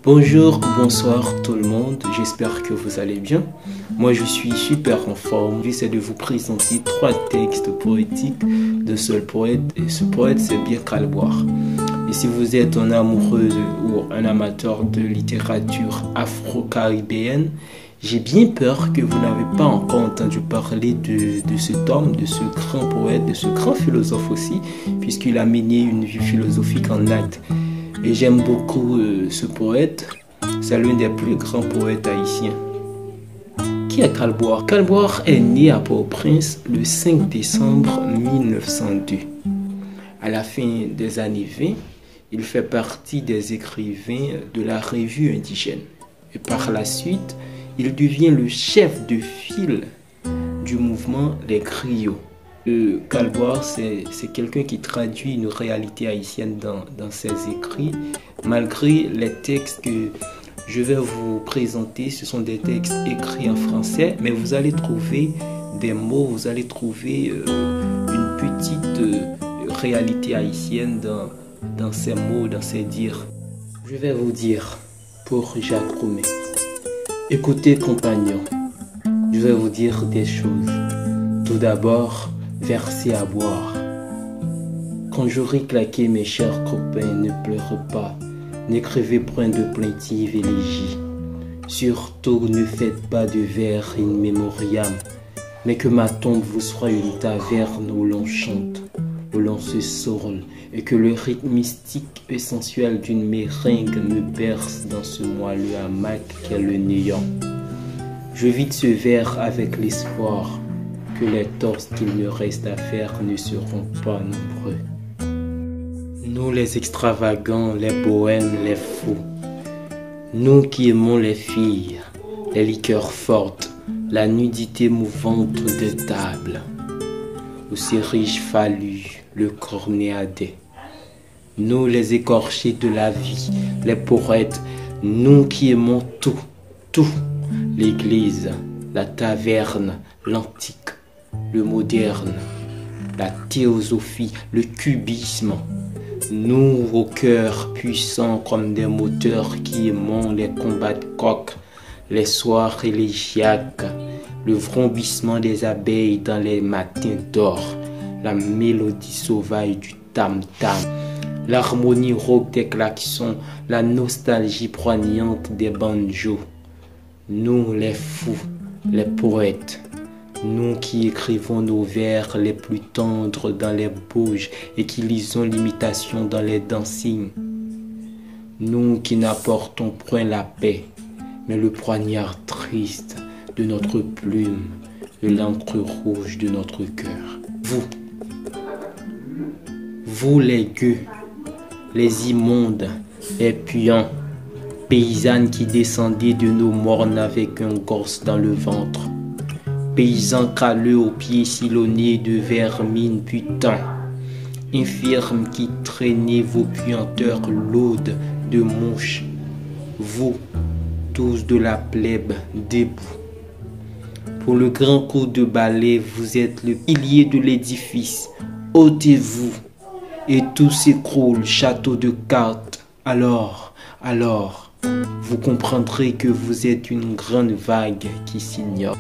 Bonjour, bonsoir tout le monde, j'espère que vous allez bien. Moi je suis super en forme, j'essaie de vous présenter 3 textes poétiques de seul poète, et ce poète c'est bien Kalboir. Et si vous êtes un amoureux ou un amateur de littérature afro-caribéenne, j'ai bien peur que vous n'avez pas encore entendu parler de cet homme, de ce grand poète, de ce grand philosophe aussi, puisqu'il a mené une vie philosophique en acte. Et j'aime beaucoup ce poète, c'est l'un des plus grands poètes haïtiens. Qui est Kalboir? Kalboir est né à Port-au-Prince le 5 décembre 1902. À la fin des années 20, il fait partie des écrivains de la revue indigène. Et par la suite, il devient le chef de file du mouvement Les Griots. Kalboir, c'est quelqu'un qui traduit une réalité haïtienne dans ses écrits, malgré les textes que je vais vous présenter. Ce sont des textes écrits en français, mais vous allez trouver des mots, vous allez trouver une petite réalité haïtienne dans ces mots, dans ces dires. Je vais vous dire pour Jacques Roumet. Écoutez, compagnons, je vais vous dire des choses. Tout d'abord, versez à boire. Quand j'aurai claqué mes chers copains, ne pleurez pas, n'écrivez point de plaintive élégie. Surtout, ne faites pas de vers in memoriam, mais que ma tombe vous soit une taverne où l'on chante, où l'on se sorle, et que le rythme mystique et sensuel d'une meringue me berce dans ce moelleux hamac qu'est le néant. Je vide ce vers avec l'espoir que les torts qu'il me reste à faire ne seront pas nombreux. Nous les extravagants, les bohèmes, les fous, nous qui aimons les filles, les liqueurs fortes, la nudité mouvante des tables, le cérige fallu, le cornéadet. Nous les écorchés de la vie, les poètes, nous qui aimons tout, l'église, la taverne, l'antique, le moderne, la théosophie, le cubisme. Nous, au cœur puissants comme des moteurs qui aimons les combats de coq, les soirs élégiaques, le vrombissement des abeilles dans les matins d'or, la mélodie sauvage du tam-tam, l'harmonie rauque des klaxons, la nostalgie poignante des banjos. Nous, les fous, les poètes, nous qui écrivons nos vers les plus tendres dans les bouges et qui lisons l'imitation dans les dancings. Nous qui n'apportons point la paix, mais le poignard triste de notre plume et l'encre rouge de notre cœur. Vous les gueux, les immondes, les puants, paysannes qui descendaient de nos mornes avec un gosse dans le ventre, paysans calleux aux pieds sillonnés de vermine putain, infirmes qui traînez vos puanteurs lourdes de mouches, vous, tous de la plèbe debout. Pour le grand coup de balai, vous êtes le pilier de l'édifice, ôtez-vous, et tout s'écroule, château de cartes. Alors, vous comprendrez que vous êtes une grande vague qui s'ignore.